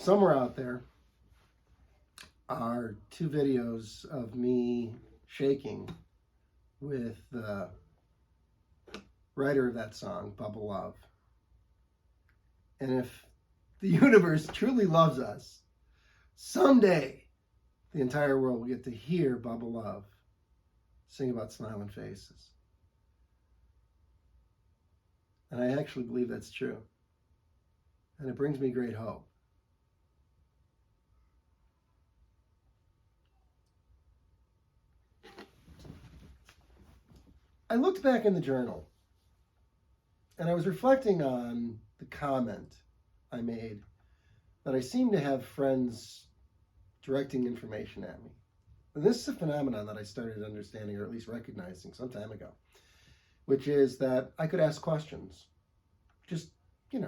somewhere out there are two videos of me shaking with the writer of that song, Bubba Love. And if the universe truly loves us, someday the entire world will get to hear Bubba Love sing about smiling faces. And I actually believe that's true. And it brings me great hope. I looked back in the journal and I was reflecting on the comment I made that I seem to have friends directing information at me. And this is a phenomenon that I started understanding, or at least recognizing some time ago, which is that I could ask questions. Just, I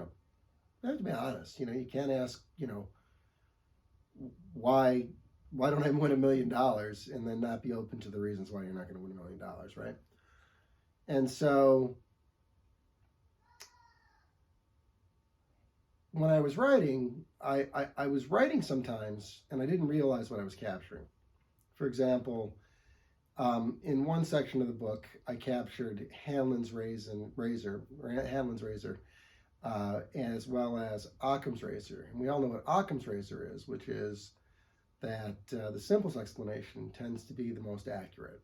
have to be honest. You can't ask, why don't I win $1 million and then not be open to the reasons why you're not going to win $1 million, right? And so when I was writing, I was writing sometimes and I didn't realize what I was capturing. For example, in one section of the book, I captured Hanlon's razor, as well as Occam's razor. And we all know what Occam's razor is, which is that the simplest explanation tends to be the most accurate.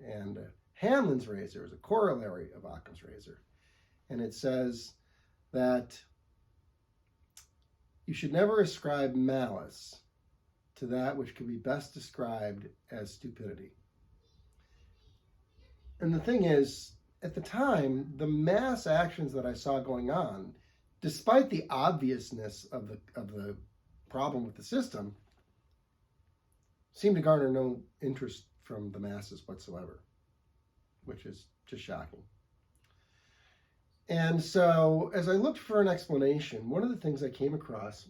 And Hanlon's razor is a corollary of Occam's razor. And it says that you should never ascribe malice to that which can be best described as stupidity. And the thing is, at the time, the mass actions that I saw going on, despite the obviousness of the problem with the system, seemed to garner no interest from the masses whatsoever, which is just shocking. And so as I looked for an explanation, one of the things I came across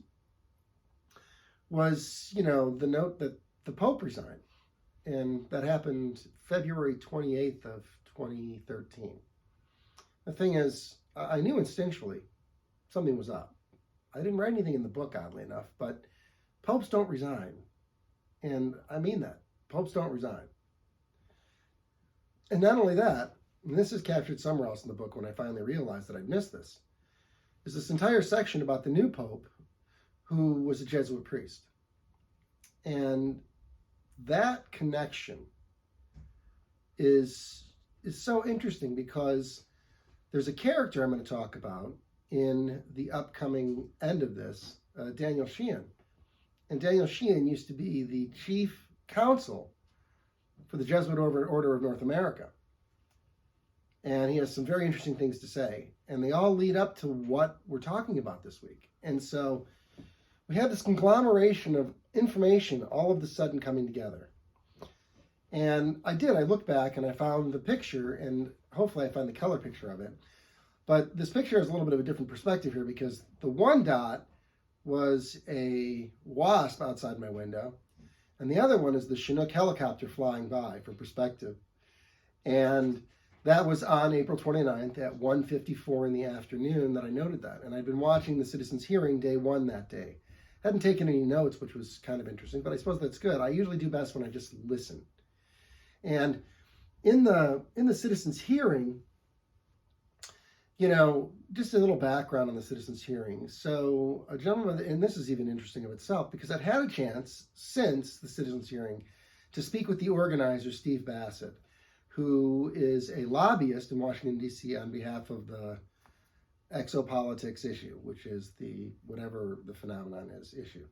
was, the note that the Pope resigned. And that happened February 28th of 2013. The thing is, I knew instinctually something was up. I didn't write anything in the book, oddly enough, but popes don't resign. And I mean that. Popes don't resign. And not only that, and this is captured somewhere else in the book when I finally realized that I'd missed this, is this entire section about the new Pope who was a Jesuit priest. And that connection is so interesting because there's a character I'm going to talk about in the upcoming end of this, Daniel Sheehan. And Daniel Sheehan used to be the chief counsel for the Jesuit Order of North America. And he has some very interesting things to say. And they all lead up to what we're talking about this week. And so we have this conglomeration of information all of a sudden coming together. And I looked back and I found the picture, and hopefully I find the color picture of it. But this picture has a little bit of a different perspective here because the one dot was a wasp outside my window, and the other one is the Chinook helicopter flying by for perspective. And that was on April 29th at 1:54 in the afternoon that I noted that. And I'd been watching the citizens' hearing day one that day. Hadn't taken any notes, which was kind of interesting, but I suppose that's good. I usually do best when I just listen. And in the citizens' hearing, just a little background on the citizens' hearing. So a gentleman, and this is even interesting of itself, because I've had a chance since the citizens' hearing to speak with the organizer, Steve Bassett, who is a lobbyist in Washington, D.C. on behalf of the exopolitics issue, which is the whatever the phenomenon is issue.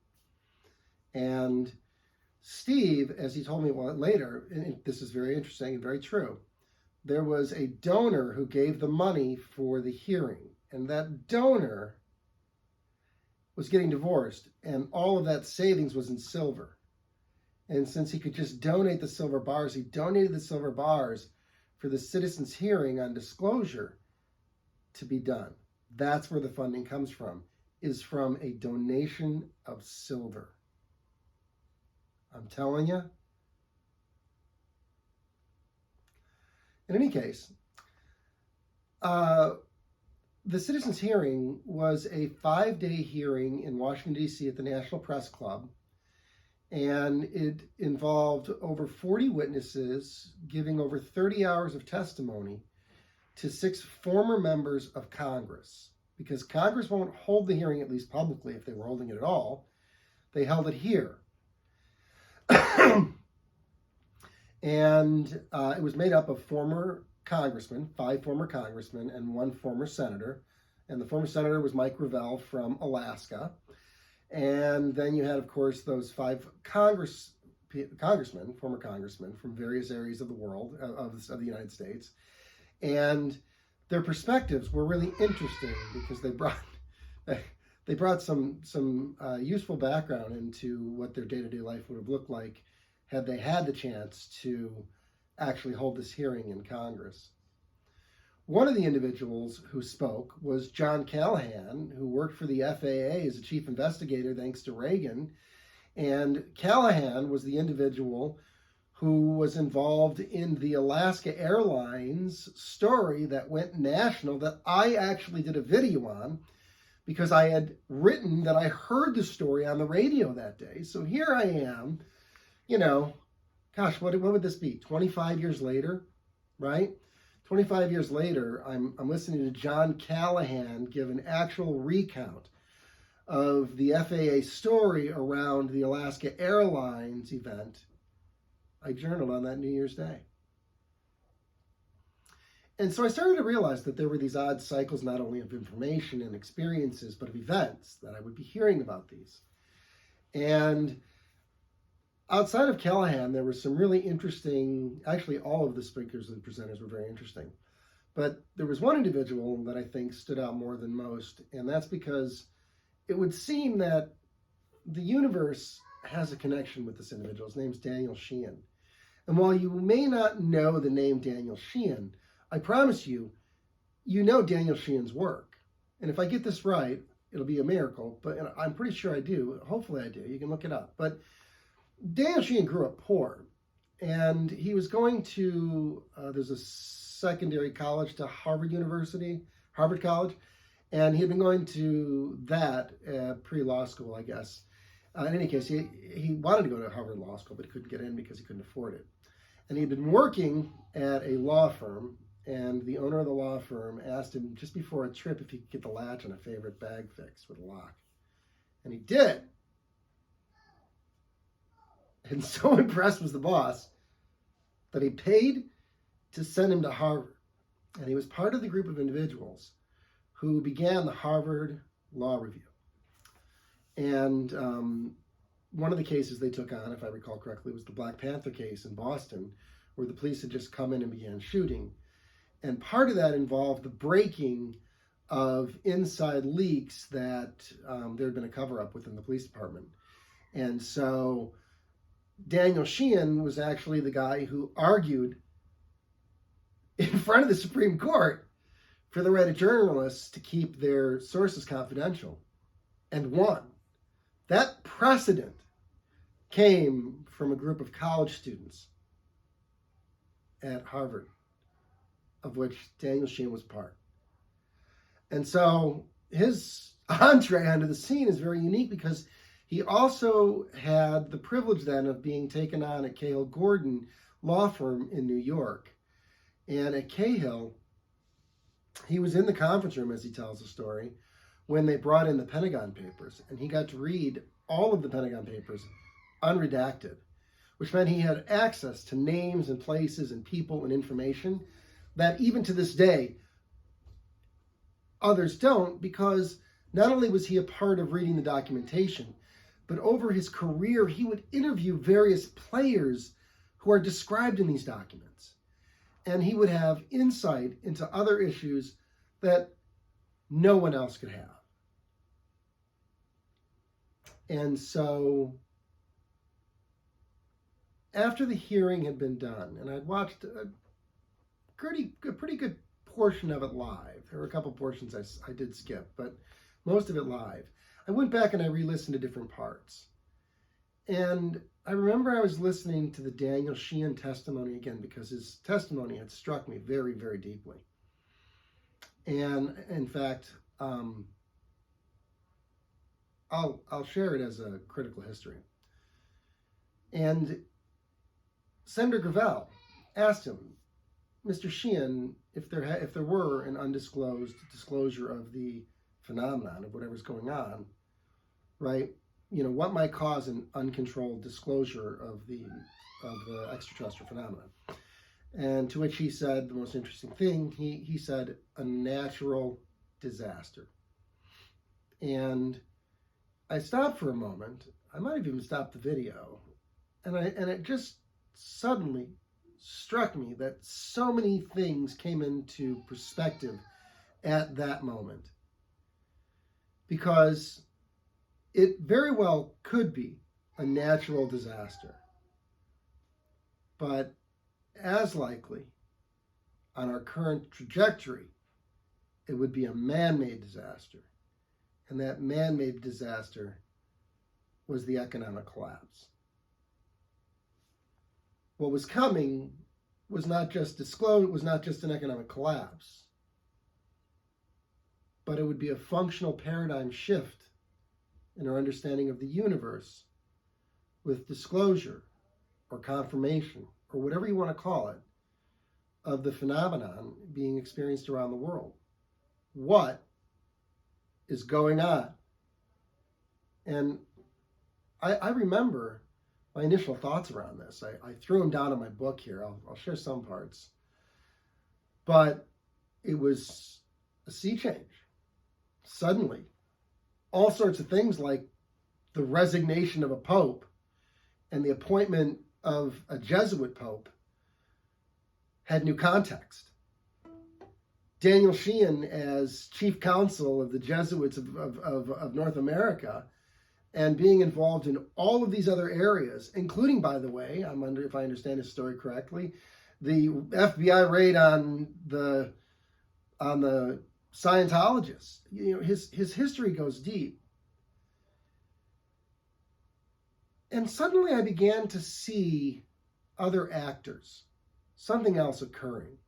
And Steve, as he told me later, and this is very interesting and very true, there was a donor who gave the money for the hearing, and that donor was getting divorced, and all of that savings was in silver. And since he could just donate the silver bars, he donated the silver bars for the citizens' hearing on disclosure to be done. That's where the funding comes from, is from a donation of silver. I'm telling you. In any case, the citizens' hearing was a 5-day hearing in Washington, D.C. at the National Press Club. And it involved over 40 witnesses giving over 30 hours of testimony to 6 former members of Congress. Because Congress won't hold the hearing, at least publicly, if they were holding it at all. They held it here. And it was made up of former congressmen, 5 former congressmen, and 1 former senator. And the former senator was Mike Gravel from Alaska. And then you had, of course, those 5 congressmen, former congressmen from various areas of the world, of the United States. And their perspectives were really interesting because they brought some useful background into what their day-to-day life would have looked like had they had the chance to actually hold this hearing in Congress. One of the individuals who spoke was John Callahan, who worked for the FAA as a chief investigator thanks to Reagan. And Callahan was the individual who was involved in the Alaska Airlines story that went national that I actually did a video on because I had written that I heard the story on the radio that day. So here I am, gosh, what would this be? 25 years later, right? 25 years later, I'm listening to John Callahan give an actual recount of the FAA story around the Alaska Airlines event. I journaled on that New Year's Day. And so I started to realize that there were these odd cycles, not only of information and experiences, but of events that I would be hearing about these. And outside of Callahan, there was some really interesting, actually all of the speakers and presenters were very interesting. But there was one individual that I think stood out more than most, and that's because it would seem that the universe has a connection with this individual. His name's Daniel Sheehan. And while you may not know the name Daniel Sheehan, I promise you, you know Daniel Sheehan's work. And if I get this right, it'll be a miracle, but I'm pretty sure I do. Hopefully I do. You can look it up. But Daniel Sheehan grew up poor, and he was going to, there's a secondary college to Harvard College, and he had been going to that pre-law school, I guess. In any case, he wanted to go to Harvard Law School, but he couldn't get in because he couldn't afford it. And he'd been working at a law firm, and the owner of the law firm asked him just before a trip if he could get the latch on a favorite bag fixed with a lock. And he did. And so impressed was the boss that he paid to send him to Harvard. And he was part of the group of individuals who began the Harvard Law Review. And one of the cases they took on, if I recall correctly, was the Black Panther case in Boston, where the police had just come in and began shooting. And part of that involved the breaking of inside leaks that there had been a cover-up within the police department. And so Daniel Sheehan was actually the guy who argued in front of the Supreme Court for the right of journalists to keep their sources confidential, and won. That precedent came from a group of college students at Harvard, of which Daniel Sheehan was part. And so his entree onto the scene is very unique because he also had the privilege then of being taken on at Cahill Gordon law firm in New York. And at Cahill, he was in the conference room, as he tells the story, when they brought in the Pentagon Papers. And he got to read all of the Pentagon Papers unredacted, which meant he had access to names and places and people and information that even to this day, others don't, because not only was he a part of reading the documentation, but over his career, he would interview various players who are described in these documents. And he would have insight into other issues that no one else could have. And so after the hearing had been done, and I'd watched a pretty good portion of it live. There were a couple portions I did skip, but most of it live. I went back and I re-listened to different parts. And I remember I was listening to the Daniel Sheehan testimony again because his testimony had struck me very, very deeply. And in fact, I'll share it as a critical history. And Senator Gravel asked him, Mr. Sheehan, if there were an undisclosed disclosure of the phenomenon of whatever's going on, right? What might cause an uncontrolled disclosure of the extraterrestrial phenomenon? And to which he said the most interesting thing. He said a natural disaster. And I stopped for a moment. I might have even stopped the video, and it just suddenly struck me that so many things came into perspective at that moment, because it very well could be a natural disaster, but as likely, on our current trajectory, it would be a man-made disaster. And that man-made disaster was the economic collapse. What was coming was not just an economic collapse, but it would be a functional paradigm shift in our understanding of the universe, with disclosure or confirmation, or whatever you want to call it, of the phenomenon being experienced around the world. What is going on? And I remember my initial thoughts around this. I threw them down in my book here. I'll share some parts. But it was a sea change. Suddenly, all sorts of things like the resignation of a pope and the appointment of a Jesuit pope had new context. Daniel Sheehan as chief counsel of the Jesuits of North America, and being involved in all of these other areas, including, by the way, if I understand his story correctly, the FBI raid on the Scientologists. His history goes deep. And suddenly I began to see other actors, something else occurring.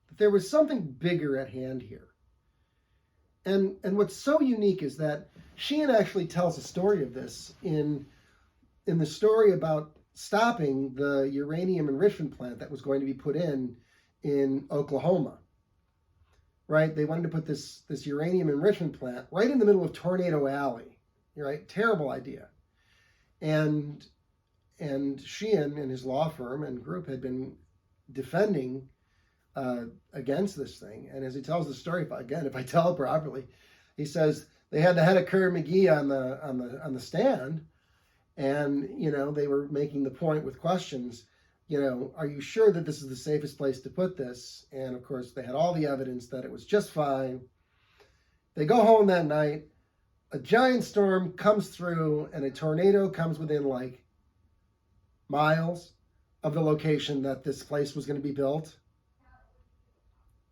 That there was something bigger at hand here. And what's so unique is that Sheehan actually tells a story of this in the story about stopping the uranium enrichment plant that was going to be put in Oklahoma. Right? They wanted to put this uranium enrichment plant right in the middle of Tornado Alley. Right? Terrible idea. And Sheehan and his law firm and group had been defending against this thing. And as he tells the story, if I tell it properly, he says they had the head of Kerr McGee on the stand, and they were making the point with questions. Are you sure that this is the safest place to put this? And of course, they had all the evidence that it was just fine. They go home that night. A giant storm comes through, and a tornado comes within like miles of the location that this place was going to be built.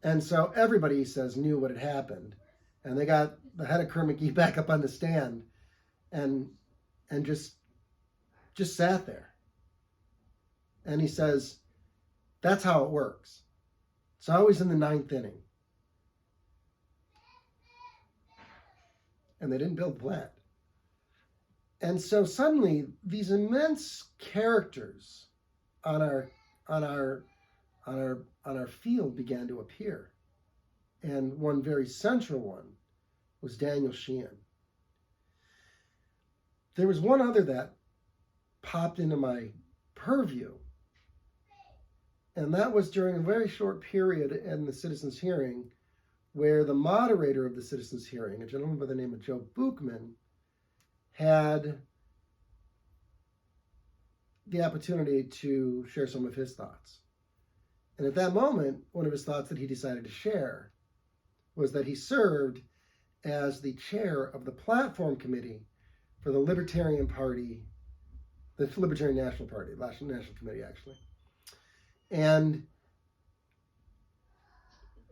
And so everybody, he says, knew what had happened. And they got the head of Kerr McGee back up on the stand and just sat there. And he says, that's how it works. It's always in the ninth inning. And they didn't build the plant. And so suddenly these immense characters on our field began to appear. And one very central one was Daniel Sheehan. There was one other that popped into my purview, and that was during a very short period in the citizens' hearing, where the moderator of the citizens' hearing, a gentleman by the name of Joe Buchman, had the opportunity to share some of his thoughts. And at that moment, one of his thoughts that he decided to share was that he served as the chair of the platform committee for the Libertarian Party, the Libertarian National Party, National Committee, actually. And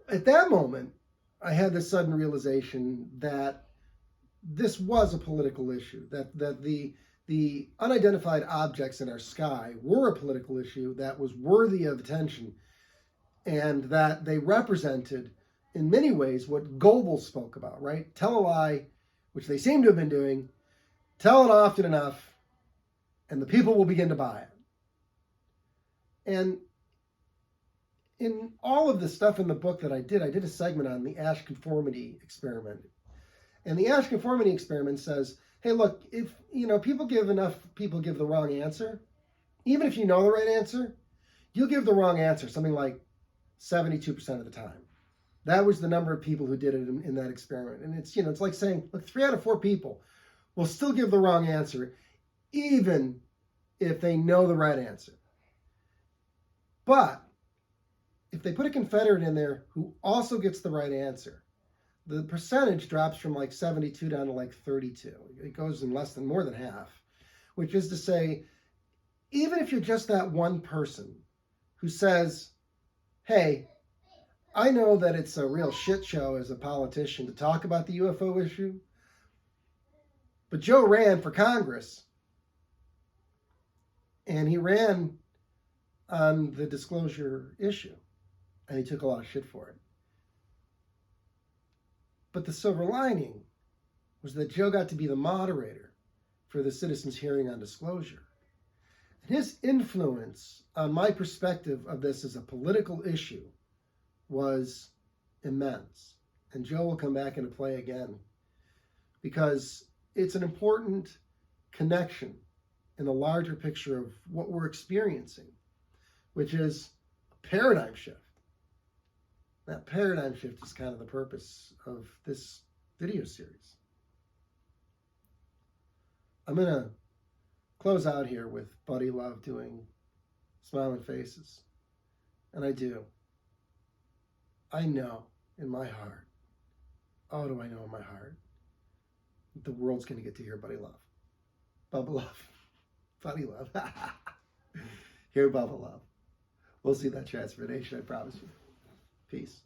at that moment, I had this sudden realization that this was a political issue, that the unidentified objects in our sky were a political issue that was worthy of attention, and that they represented in many ways what Goebbels spoke about, right? Tell a lie, which they seem to have been doing, tell it often enough, and the people will begin to buy it. And in all of the stuff in the book that I did a segment on the Asch conformity experiment. And the Asch conformity experiment says, hey, look, if people give the wrong answer, even if you know the right answer, you'll give the wrong answer, something like 72% of the time. That was the number of people who did it in that experiment. And it's like saying, look, 3 out of 4 people will still give the wrong answer, even if they know the right answer. But if they put a Confederate in there who also gets the right answer, the percentage drops from like 72 down to like 32. It goes in more than half, which is to say, even if you're just that one person who says, hey, I know that it's a real shit show as a politician to talk about the UFO issue, but Joe ran for Congress, and he ran on the disclosure issue, and he took a lot of shit for it. But the silver lining was that Joe got to be the moderator for the citizens' hearing on disclosure. And his influence on my perspective of this as a political issue was immense. And Joe will come back into play again, because it's an important connection in the larger picture of what we're experiencing, which is a paradigm shift. That paradigm shift is kind of the purpose of this video series. I'm going to close out here with Buddy Love doing Smiling Faces. And I do. I know in my heart, oh, do I know in my heart, the world's going to get to hear Buddy Love. Bubba Love. Buddy Love. Hear Bubba Love. We'll see that transformation, I promise you. Peace.